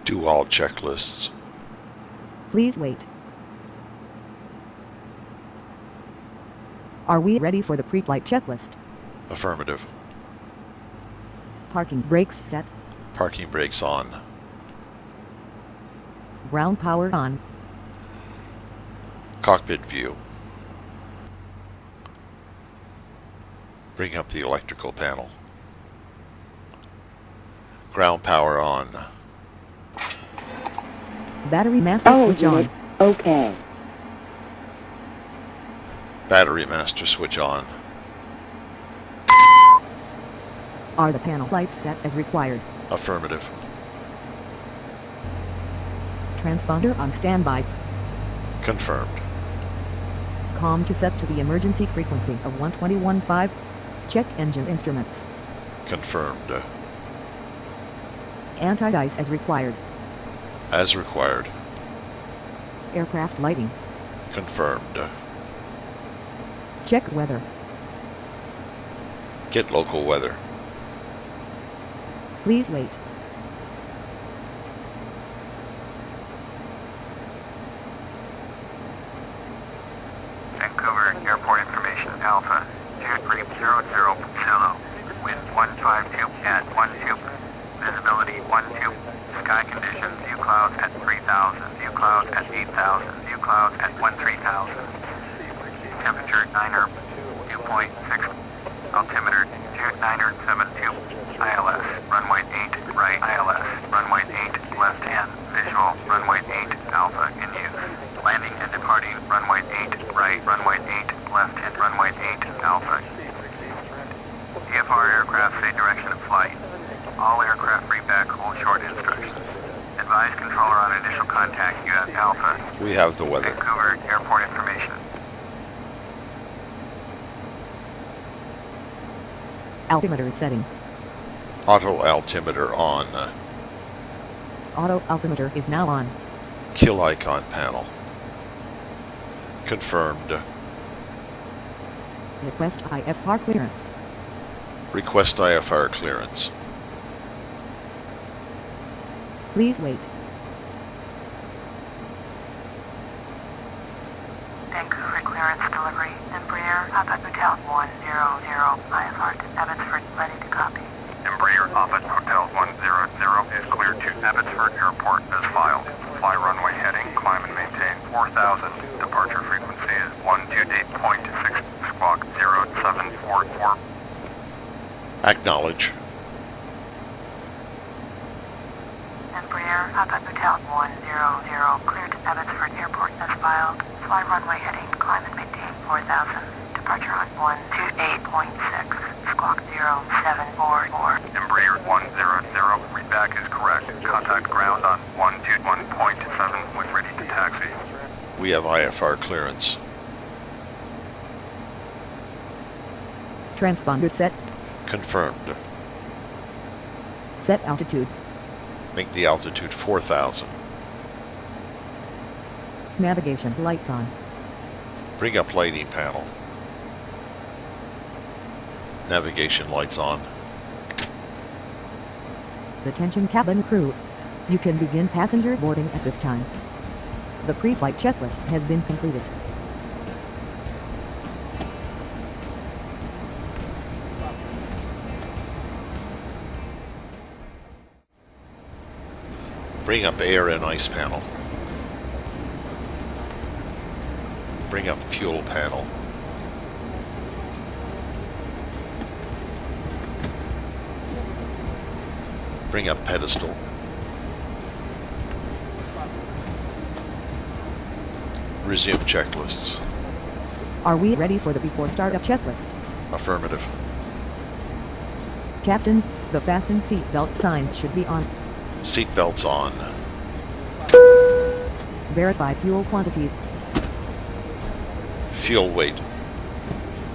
Do all checklists. Please wait. Are we ready for the pre-flight checklist? Affirmative. Parking brakes set. Parking brakes on. Ground power on. Cockpit view. Bring up the electrical panel. Ground power on. Battery master switch on. Okay. Battery master switch on. Are the panel lights set as required? Affirmative. Transponder on standby. Confirmed. COM to set to the emergency frequency of 121.5. Check engine instruments. Confirmed. Anti-ice as required. As required. Aircraft lighting. Confirmed. Check weather. Get local weather. Please wait. Vancouver Airport information Alpha 2300 Zulu. Wind 152 at 12. Visibility 12. Sky conditions view clouds at 3000. View clouds at 8000. View clouds at 13,000. Temperature 9er. Dew point 6. Altimeter 2972. ILS runway 8 right. ILS runway 8 left hand. Visual runway 8 Alpha in use. Landing and departing runway 8 right. Runway 8 left hand. Runway 8 Alpha. VFR aircraft say direction of flight. All aircraft read back hold short instructions. Advise controller on initial contact US Alpha. We have the weather. Vancouver Airport information. Altimeter setting. Auto altimeter on. Auto altimeter is now on. Kill icon panel. Confirmed. Request IFR clearance. Request IFR clearance. Please wait. Vancouver clearance delivery. Embraer Papa Hotel 100 IFR to Abbotsford, ready to copy. Embraer Office Hotel 100 is cleared to Abbotsford Airport as filed. Fly runway heading, climb and maintain 4000. Departure frequency is 128.6, squawk 0744. Acknowledge. Embraer Papa Hotel 100 cleared to Abbotsford Airport as filed. Fly runway heading, climb and maintain 4000. Departure on 128.6, squawk 0744. Embraer 100, readback is correct. Contact ground on 121.7 when ready to taxi. We have IFR clearance. Transponder set. Confirmed. Set altitude. Make the altitude 4,000. Navigation lights on. Bring up lighting panel. Navigation lights on. Attention cabin crew. You can begin passenger boarding at this time. The pre-flight checklist has been completed. Bring up air and ice panel. Bring up fuel panel. Bring up pedestal. Resume checklists. Are we ready for the before startup checklist? Affirmative. Captain, the fasten seat belt signs should be on. Seat belts on. Verify fuel quantity. Fuel weight.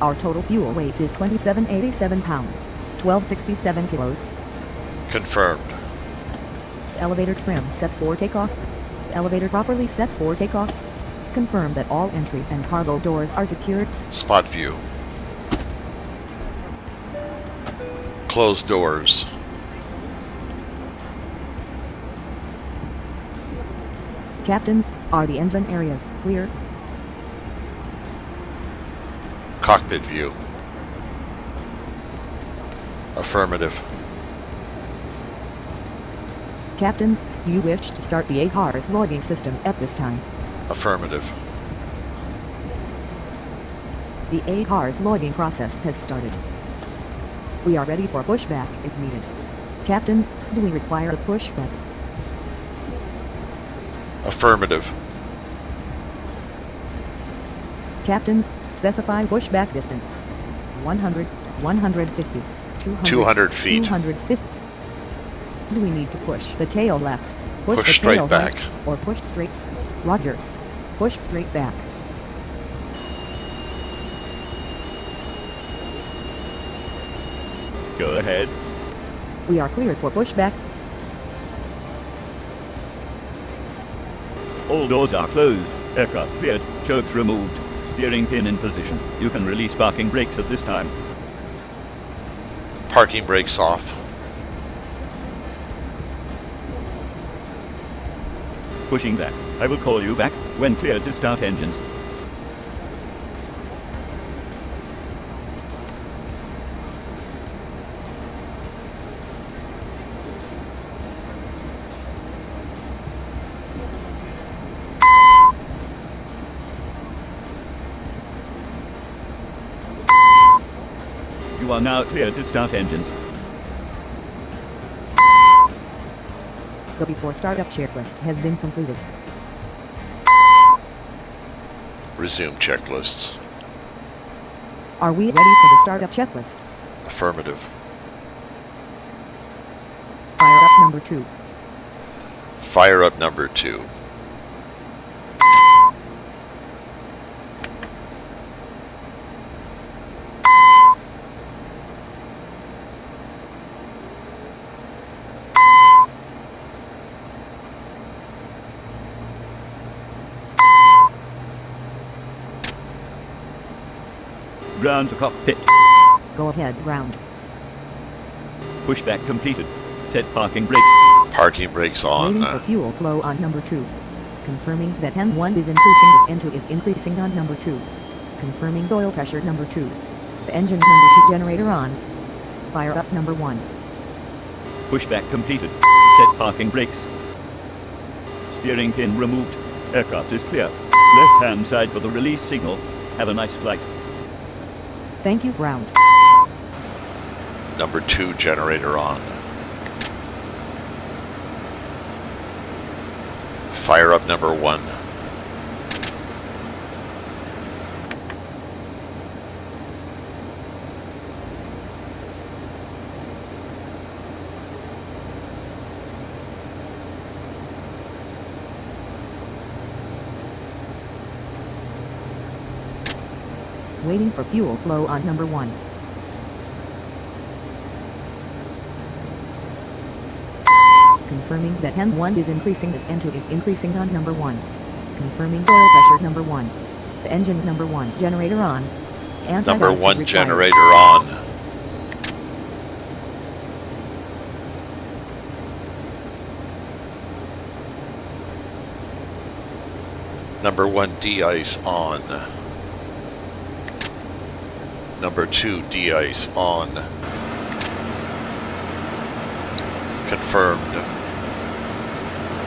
Our total fuel weight is 2787 pounds, 1267 kilos. Confirmed. Elevator trim set for takeoff. Elevator properly set for takeoff. Confirm that all entry and cargo doors are secured. Spot view. Closed doors. Captain, are the engine areas clear? Cockpit view. Affirmative. Captain, do you wish to start the ACARS logging system at this time? Affirmative. The ACARS logging process has started. We are ready for pushback if needed. Captain, do we require a pushback? Affirmative. Captain, specify pushback distance. 100, 150, 200, 200 feet. 250. Do we need to push the tail left? Push the straight tail back. right, or push straight? Roger. Push straight back. Go ahead. We are cleared for pushback. All doors are closed. Aircraft cleared. Chokes removed. Steering pin in position. You can release parking brakes at this time. Parking brakes off. Pushing back. I will call you back when cleared to start engines. You are now cleared to start engines. The before startup checklist has been completed. Resume checklists. Are we ready for the startup checklist? Affirmative. Fire up number 2. Fire up number 2. Ground to cockpit. Go ahead, ground. Pushback completed. Set parking brakes. Parking brakes Waiting for on. fuel flow on number 2. Confirming that N1 is increasing, N2 is increasing on number 2. Confirming oil pressure number 2. The engine number 2 generator on. Fire up number 1. Pushback completed. Set parking brakes. Steering pin removed. Aircraft is clear. Left hand side for the release signal. Have a nice flight. Thank you, ground. Number 2 generator on. Fire up number 1. Waiting for fuel flow on number 1. Confirming that N1 is increasing as N2 is increasing on number 1. Confirming oil pressure number 1. The engine number 1 generator on. Number Anti-ice 1 required. generator on. Number 1 de-ice on. Number 2 de-ice on. Confirmed.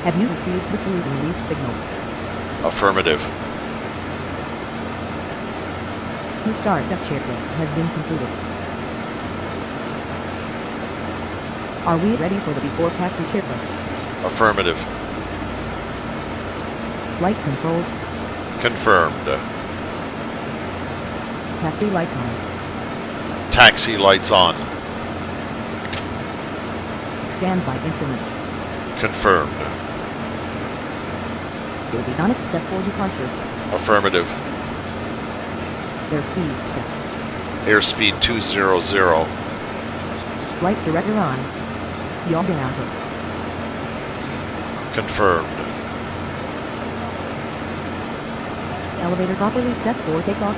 Have you received the salute release signal? Affirmative. The startup checklist has been completed. Are we ready for the before taxi checklist? Affirmative. Flight controls, Confirmed. taxi lights on. Taxi lights on. Standby instruments. Confirmed. Avionics set for departure. Affirmative. Airspeed set. Airspeed 200. Flight director on. Yaw down. Confirmed. Elevator properly set for takeoff.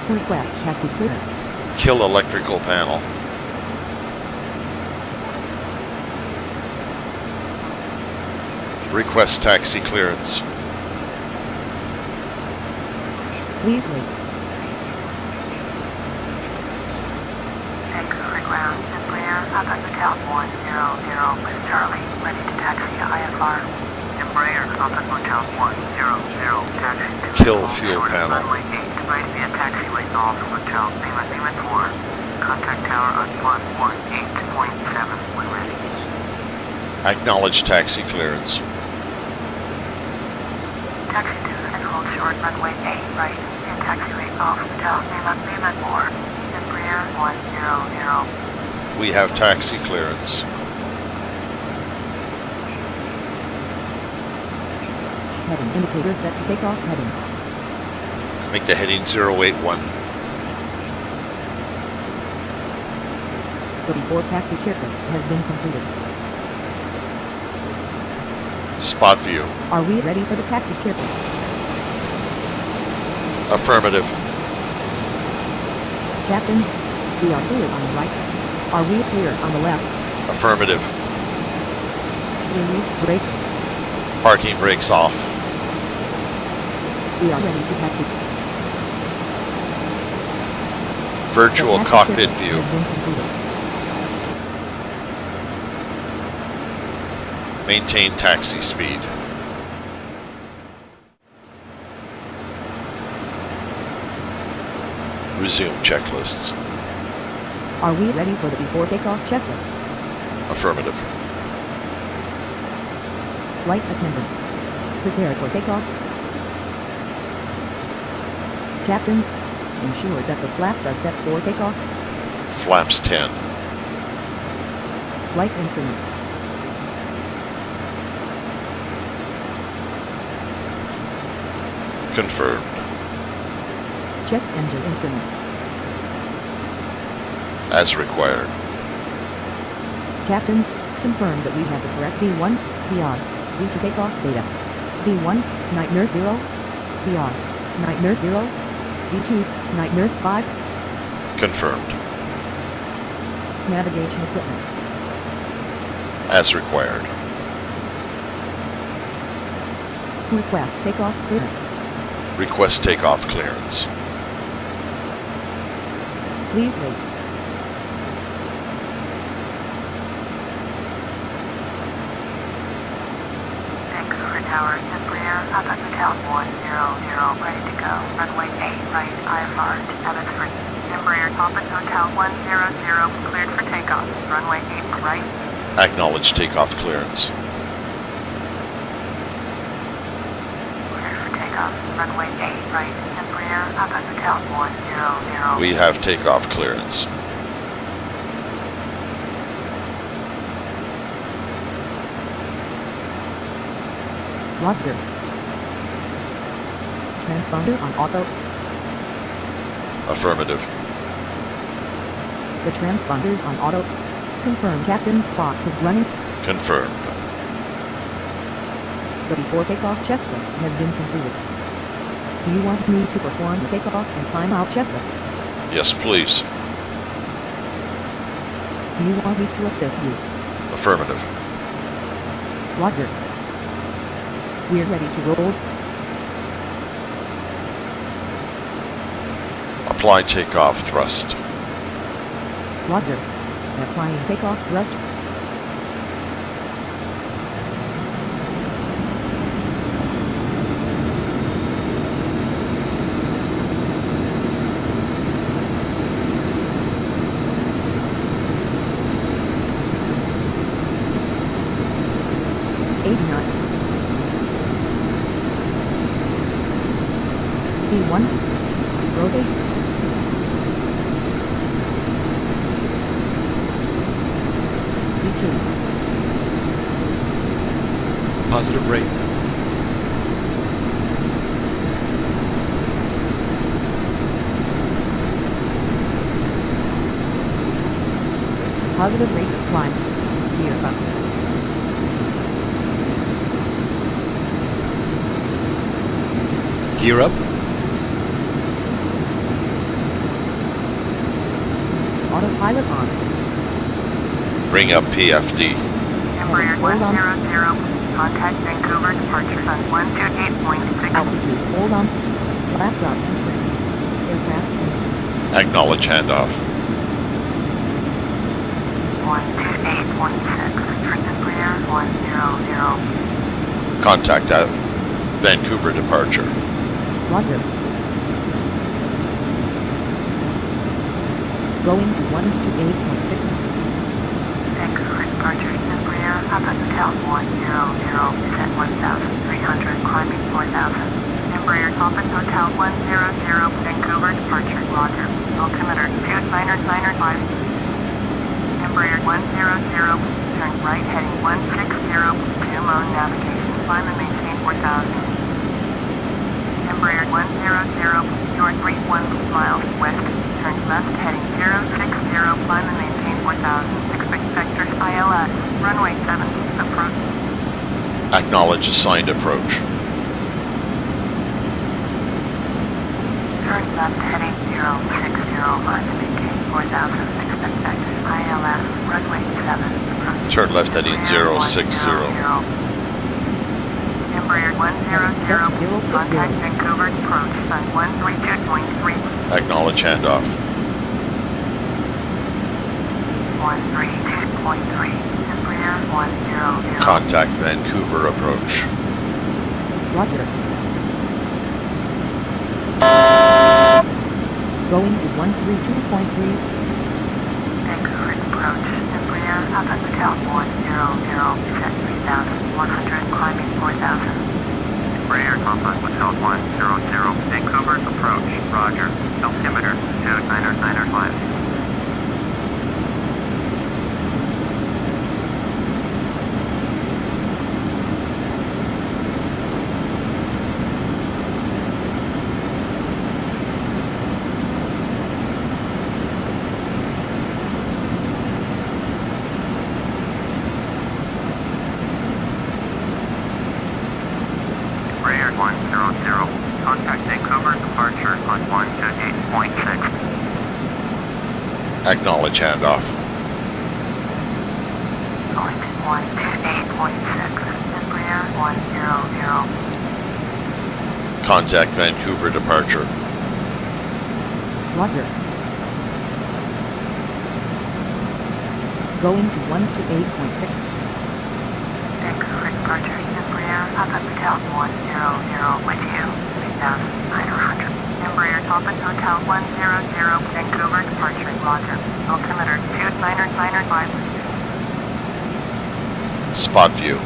Request taxi clearance. Kill electrical panel. Request taxi clearance. Please wait. Vancouver ground, Embraer, Papa Hotel 100 with Charlie, ready to taxi IFR. Embraer, Papa Hotel 100, taxi to Kill fuel panel. runway 8, right via taxiway north hotel, Lima 4. Contact tower on 118.7 when ready. Acknowledge taxi clearance. Taxi to and hold short runway 8 right and taxiway off hotel, Lima 4. Embraer 100. We have taxi clearance. Heading indicator set to take off heading. Make the heading 081. The before taxi checklist has been completed. Spot view. Are we ready for the taxi checklist? Affirmative. Captain, we are clear on the right. Are we clear on the left? Affirmative. Release brakes. Parking brakes off. We are ready to taxi. Virtual The taxi cockpit checklist view. has been completed. Maintain taxi speed. Resume checklists. Are we ready for the before takeoff checklist? Affirmative. Flight attendant. Prepare for takeoff. Captain, ensure that the flaps are set for takeoff. Flaps 10. Flight instruments. Confirmed. Check engine instruments. As required. Captain, confirm that we have the correct V1, PR, V2 takeoff data. V1, night nerve 0, PR, night nerve 0, V2, night nerve 5, Confirmed. navigation equipment. As required. Request takeoff clearance. Request takeoff clearance. Please wait. Vancouver Tower, Embraer, Papa Hotel 100, ready to go. Runway 8 right, IFR to Abbotsford. Embraer, Papa Hotel 100, cleared for takeoff. Runway 8 right. Acknowledge takeoff clearance. Cleared for takeoff. Runway 8 right. Embraer, Papa Hotel 100. We have takeoff clearance. Roger. Transponder on auto. Affirmative. The transponders on auto. Confirm captain's clock is running. Confirmed. The before takeoff checklist has been completed. Do you want me to perform the takeoff and climb out checklists? Yes, please. Do you want me to assist you? Affirmative. Roger. We're ready to roll. Apply takeoff thrust. Roger. Applying takeoff thrust. V1. Rotate. V2. Positive rate. Positive rate of climb. Gear up. Gear up. Autopilot on. Bring up PFD. Embraer Hold on. 100, contact Vancouver departure on 128.6. Altitude. Hold on. Flaps up. Aircraft engine. Acknowledge handoff. 128.6. Frequent Embraer 100. Contact at Vancouver departure. Roger. Going to 128.6. Vancouver departure. Embraer Papa Hotel 100 is at 1,300, climbing 4,000. Embraer Papa Hotel 100, Vancouver departure. Roger. Altimeter 2995. Embraer 100, turn right heading 160, 2 mode navigation, climb and maintain 4,000. Embraer 100, your 31 miles west, turn left heading 060, climb and maintain 4,000. Expect vectors ILS, runway 7, approach. Acknowledge assigned approach. Turn left heading 060, climb and maintain 4,000. Expect vectors ILS, runway 7, approach. Turn left heading 060. Embraer 100, contact Vancouver approach on 132.3. Acknowledge handoff. 132.3. Embraer 100. Contact Vancouver approach. Roger. Going to 132.3. Vancouver approach. Embraer Papa Hotel 100 is at 3,100, climbing 4,000. Embraer Papa Hotel 100, Vancouver approach. Roger. Altimeter 2995. Embraer 100, contact Vancouver departure on 128.6. Acknowledge handoff. Going to 128.6. Embraer 100. Contact Vancouver departure. Roger. Going to 128.6. Vancouver departure. Embraer Papa Hotel 100 with you. 3,900. Embraer Papa Hotel 100, Vancouver departure. Roger. Altimeter 2995. Spot view.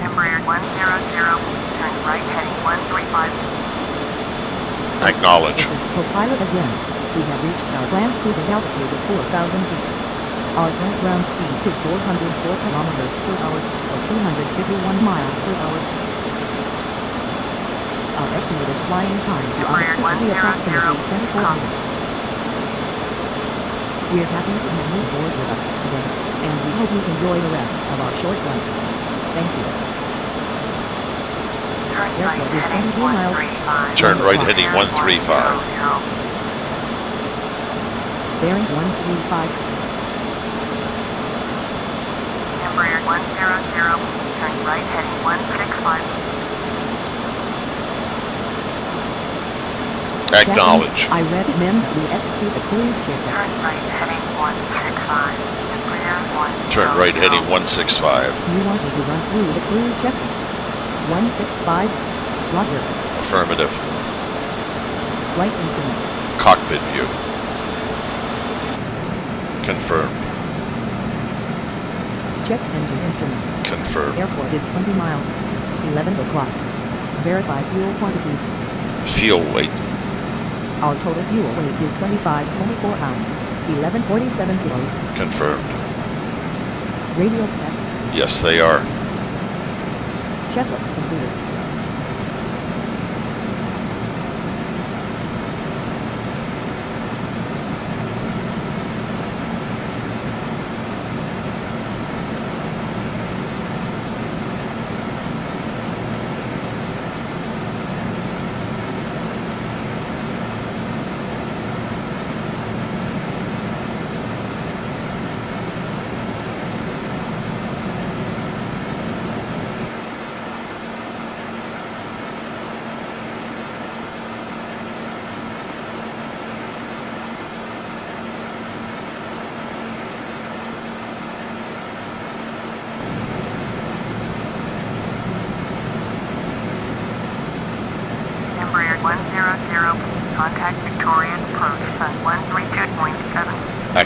Embraer 100, turn right heading 135. Acknowledge. This is co-pilot again. We have reached our planned cruising altitude of 4,000 feet. Our current ground speed is 404 kilometers per hour, or 251 miles per hour. Our estimated flying time to Embraer altitude will be approximately 24 100, minutes. We are happy to have you aboard with us today, and we hope you enjoy the rest of our short run. Thank you. turn right Airport is heading 22 miles. 135. Turn right heading 135. Bearing 135. Embraer 100, turn right heading 165. Acknowledge. I recommend that we execute the cruise checkout. Turn right heading 165. Embraer 100. Turn right heading 165. You want me to run through the cruise checkout? 165. Roger. Affirmative. Flight instruments. Cockpit view. Confirmed. Check engine instruments. Confirmed. Airport is 20 miles. 11 o'clock. Verify fuel quantity. Fuel weight. Our total fuel weight is 25.4 pounds. 1147 kilos. Confirmed. Radio set. Yes, they are. Checklist completed.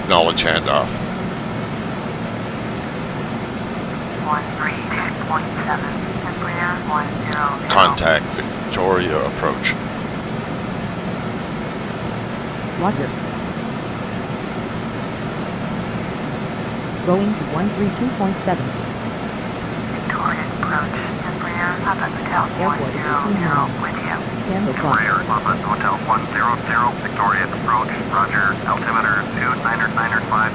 Acknowledge handoff. 132.7. Embraer 100. Contact Victoria approach. Roger. Going to 132.7. Victoria approach. Embraer Papa Hotel Airport is 18 100 miles. with you. 10 o'clock. Embraer Papa Hotel 100, Victoria approach. Roger. Altimeter 299.5.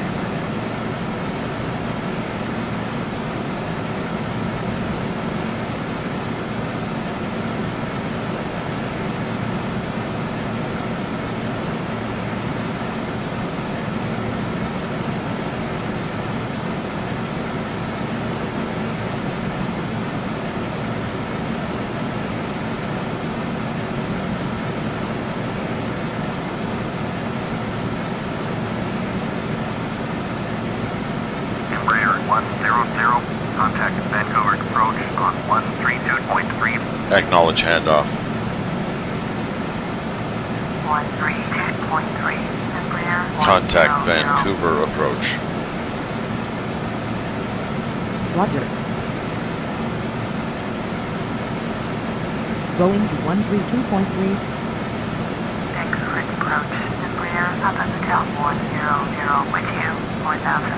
Embraer 100, contact Vancouver approach on 132.3. Acknowledge handoff. 132.3. Embraer Contact 100. Vancouver approach. Roger. Going to 132.3. Vancouver approach. Embraer Papa Hotel 100 with you. 4000.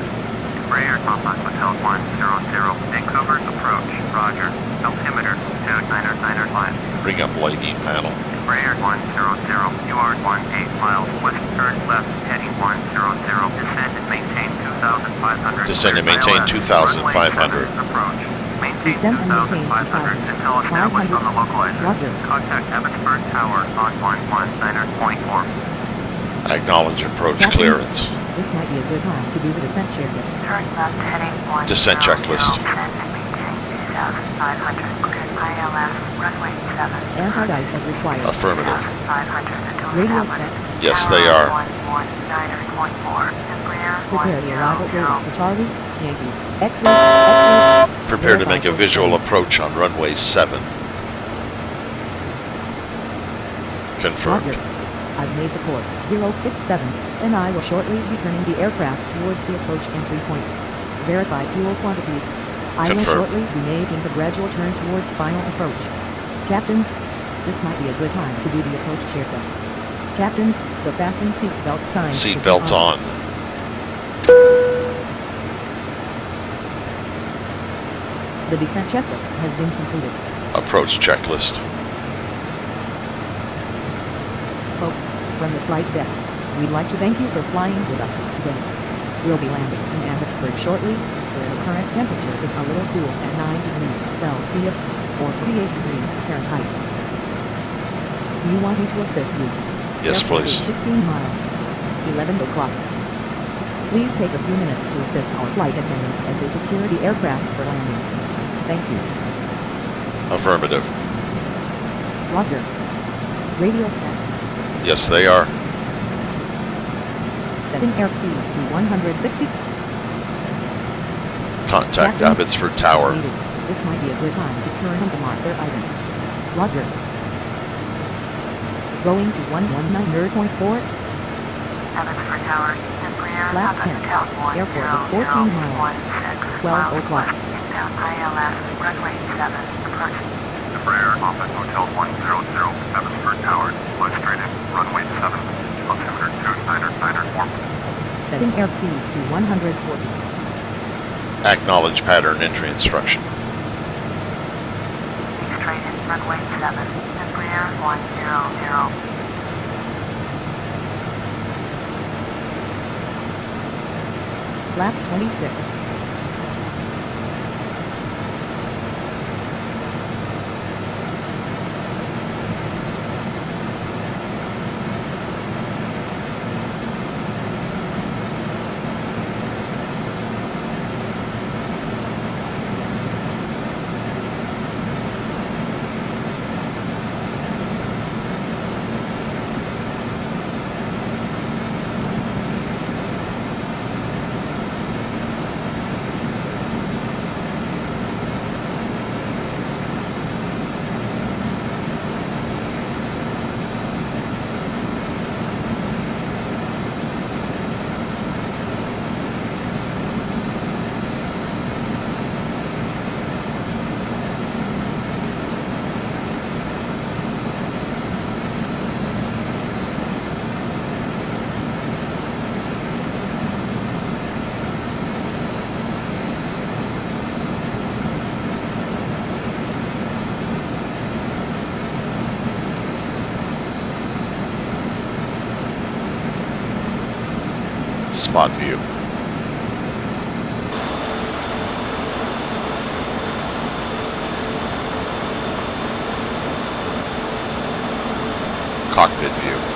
Embraer Papa Hotel 100, Vancouver approach. Roger. Altimeter 299.5. Bring up lighting panel. Embraer 100, you are 18 miles west, turn left, heading 100, descend and maintain 2,500. Descend and maintain 2,500. Approach. Maintain Descend and maintain 2,500 until established on the localizer. Roger. Contact Abbotsford Tower on 119.4. Acknowledge approach Captain. clearance. This might be a good time to do the descent checklist. Turn left heading 100. Descent checklist. Descend and maintain 2,500. Cleared ILS runway 7. Anti-ice as required. Affirmative. 2,500 until Radio established. set. Yes, they are. 119.4. Embraer Prepare the arrival 100. date for Charlie, Yankee, X-ray, X-ray. Prepare to make a visual approach on runway 7. Confirmed. Roger. I've made the course 067, and I will shortly be turning the aircraft towards the approach entry point. Verify fuel quantity. I will Confirmed. shortly be making the gradual turn towards final approach. Captain, this might be a good time to do the approach checklist. Captain, the fasten seatbelt sign. Seat belts on. The descent checklist has been completed. Approach checklist. Folks, from the flight deck, we'd like to thank you for flying with us today. We'll be landing in Abbotsford shortly, where the current temperature is a little cool at 9 degrees Celsius, or 48 degrees Fahrenheit. Do you want me to assist you? Yes, Airport please. is 16 miles. 11 o'clock. Please take a few minutes to assist our flight attendants as they secure the aircraft for landing. Thank you. Affirmative. Roger. Radio set. Yes, they are. Setting airspeed to 160. Contact Captain. Abbotsford Tower. Completed. This might be a good time to turn and mark their item. Roger. Going to 119.4. Abbotsford Tower. Embraer Last Papa 10. Hotel 100. Airport is 14 miles. 16 12 o'clock. Inbound ILS runway 7. Approach. Embraer Papa Hotel 100, Abbotsford Tower, flight straight in, runway 7, altimeter 299.4. Setting airspeed to 140. Acknowledge pattern entry instruction. Straight in, runway 7. Embraer 100. Flaps 26. spot view. Cockpit view.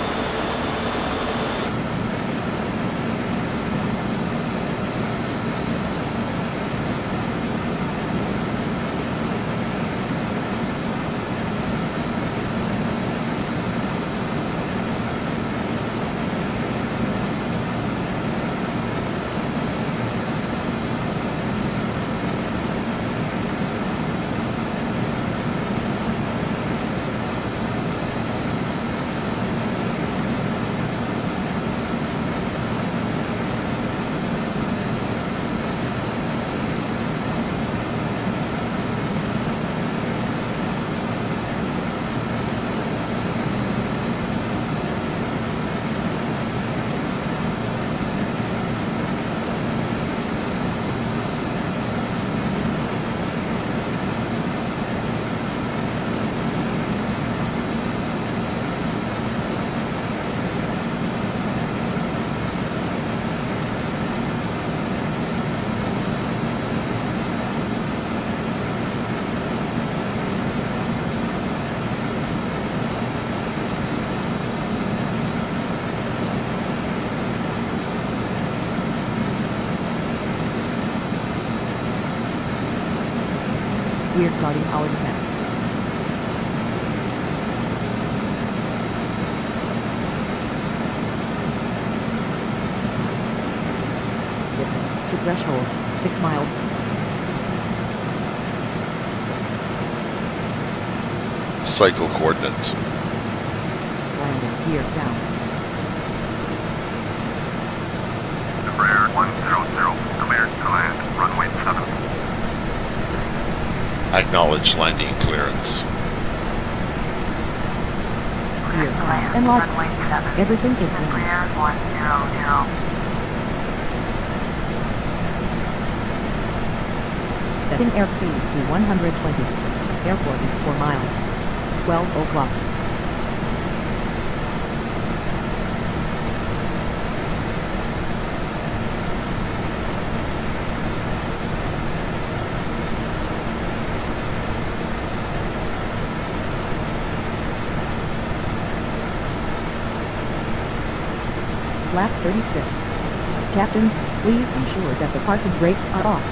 We're starting our descent. Distance to threshold, 6 miles. Cycle coordinates. Landing gear down. Embraer 100, cleared to land, runway 7. Acknowledge landing clearance. Gear Land, on and lock. runway 7. Everything is in. Embraer 100. Setting airspeed to 120. Airport is 4 miles. 12 o'clock. Flaps 36. Captain, please ensure that the parking brakes are off.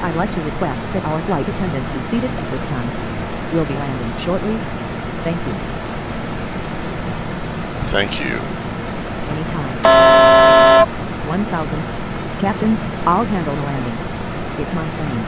I'd like to request that our flight attendant be seated at this time. We'll be landing shortly. Thank you. Thank you. Anytime. 1000. Captain, I'll handle the landing. It's my plane.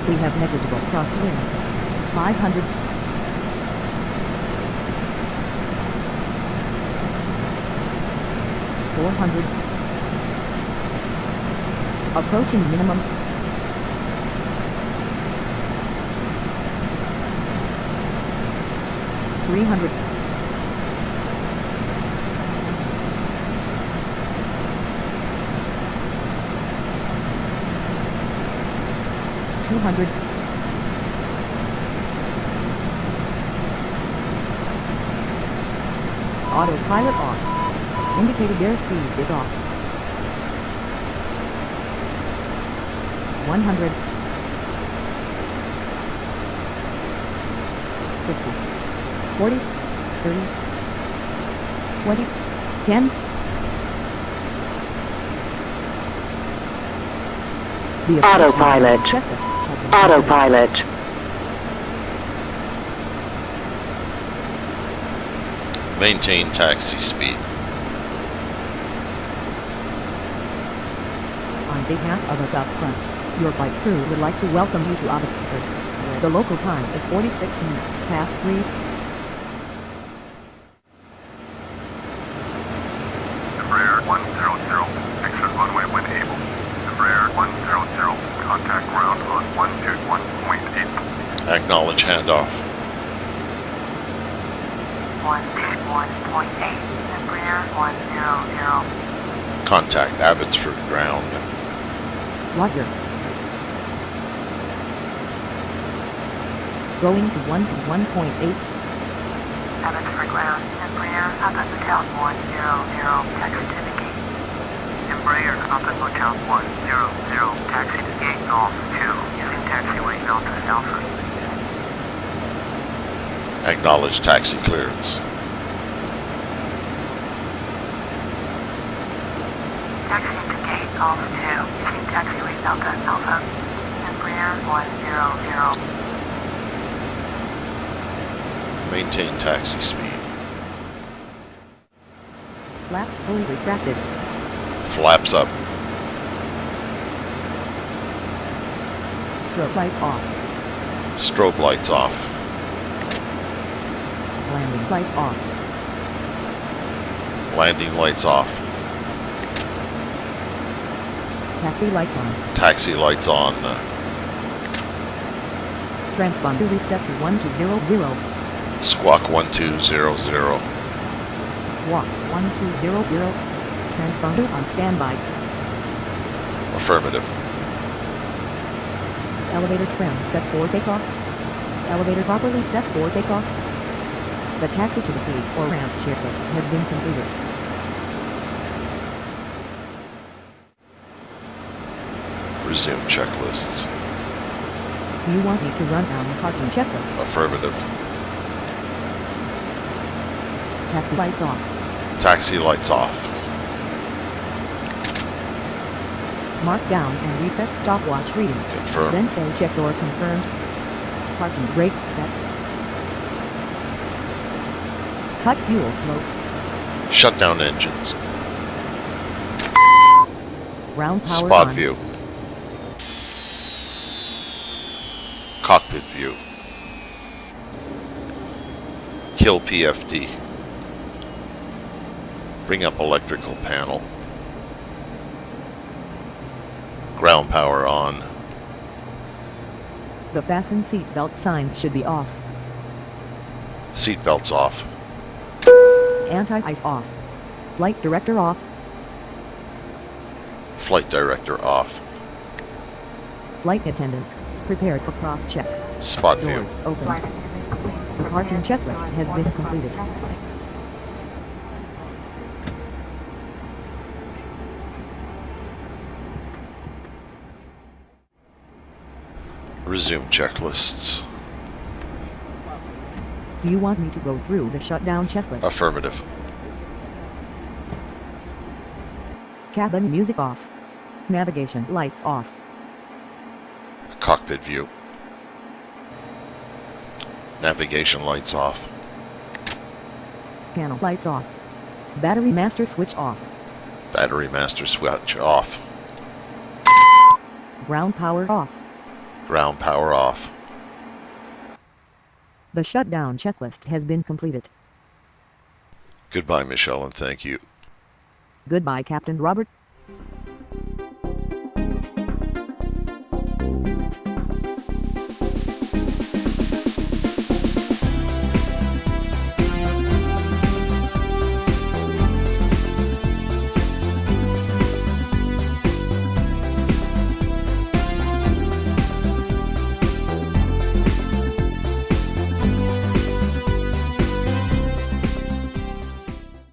We have negligible crosswind. 500. $400. Approaching minimums. 300. $200. Autopilot off. Indicated airspeed is off. 100. 50. 40. 30. 20. 10. The Autopilot. checklists have been Autopilot. 100. Maintain taxi speed. On behalf of us up front, your flight crew would like to welcome you to Abbotsford, where the local time is 46 minutes past 3. Embraer 100, exit runway when able. Embraer 100, contact ground on 121.8. Acknowledge handoff. 121.8, Embraer 100. Contact Abbotsford ground. Roger. Going to 121.8. Abbotsford ground, Embraer Upper Hotel 100, taxi to the gate. Embraer Upper Hotel 100, taxi to gate Golf 2, using taxiway Delta Alpha. Acknowledge taxi clearance. Taxi to gate Golf 2, using taxiway Delta Alpha. Embraer 100. Maintain taxi speed. Flaps fully retracted. Flaps up. Strobe lights off. Strobe lights off. Landing lights off. Landing lights off. Taxi lights on. Taxi lights on. Transponder reset to 1200. Squawk 1200. Squawk 1200. Transponder on standby. Affirmative. Elevator trim set for takeoff. Elevator properly set for takeoff. The taxi to the gate or ramp checklist has been completed. Resume checklists. Do you want me to run down the parking checklist? Affirmative. Taxi lights off. Taxi lights off. Mark down and reset stopwatch readings. Confirm. Then say checked or confirmed. Parking brakes set. Cut fuel flow. Shut down engines. Ground power Spot on. view. Cockpit view. Kill PFD. Bring up electrical panel. Ground power on. The fasten seat belt signs should be off. Seat belts off. Anti-ice off. Flight director off. Flight director off. Flight attendants prepared for cross-check. Spot view. Doors open. The parking checklist has been completed. Resume checklists. Do you want me to go through the shutdown checklist? Affirmative. Cabin music off. Navigation lights off. Cockpit view. Navigation lights off. Panel lights off. Battery master switch off. Battery master switch off. Ground power off. Ground power off. The shutdown checklist has been completed. Goodbye, Michelle, and thank you. Goodbye, Captain Robert.